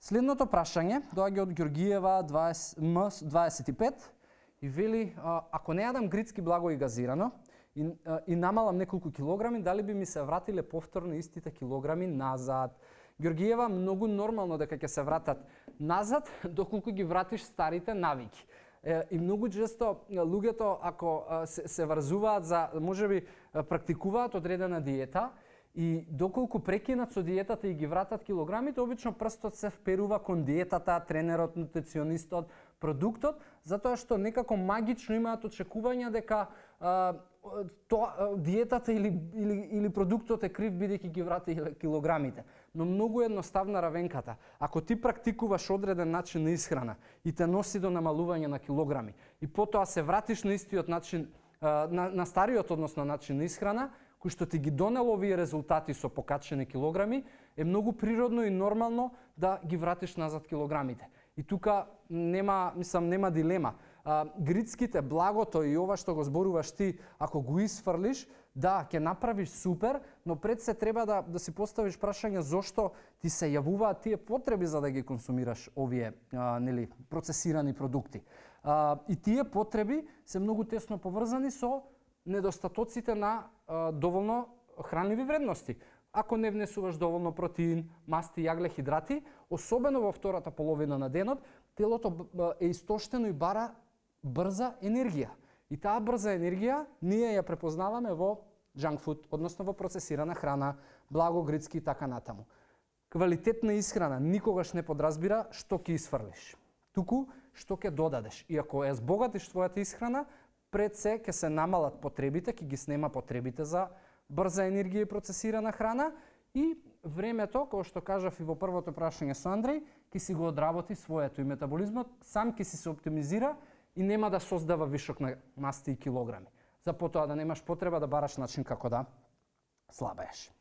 Следното прашање доаѓа од Ѓоргиева 25 и вели, ако не јадам грицки благо и газирано и намалам неколку килограми, дали би ми се вратиле повторно истите килограми назад? Ѓоргиева, многу нормално дека ќе се вратат назад доколку ги вратиш старите навики. И многу често луѓето ако се врзуваат за можеби практикуваат одредена диета и доколку прекинат со диетата и ги вратат килограмите, обично прстот се вперува кон диетата, тренерот, нутриционистот, продуктот, затоа што некако магично имаат очекувања дека диетата или продуктот е крив бидејќи ги врати килограмите. Но многу едноставна равенката. Ако ти практикуваш одреден начин на исхрана и те носи до намалување на килограми и потоа се вратиш на истиот начин, на стариот односно начин на исхрана, кој што ти ги донело овие резултати со покачени килограми, е многу природно и нормално да ги вратиш назад килограмите. И тука нема дилема. Грицките, благото и ова што го зборуваш ти, ако го исфрлиш, да, ќе направиш супер, но пред се треба да си поставиш прашање зошто ти се јавуваат тие потреби за да ги консумираш овие процесирани продукти. И тие потреби се многу тесно поврзани со недостатоците на доволно хранливи вредности. Ако не внесуваш доволно протеин, масти, јагле, хидрати, особено во втората половина на денот, телото е истоштено и бара брза енергија. И таа брза енергија ние ја препознаваме во junk food, односно во процесирана храна, благо, грицки и така натаму. Квалитетна исхрана никогаш не подразбира што ќе исфрлиш, туку што ќе додадеш. И ако ја збогатиш твојата исхрана, пред се ќе се намалат потребите, ќе ги снема потребите за брза енергија и процесирана храна и времето, како што кажав и во првото прашање со Андреј, ќе си го одработи своето и метаболизмот сам ќе си се оптимизира и нема да создава вишок на масти и килограми. За потоа да немаш потреба да бараш начин како да слабееш.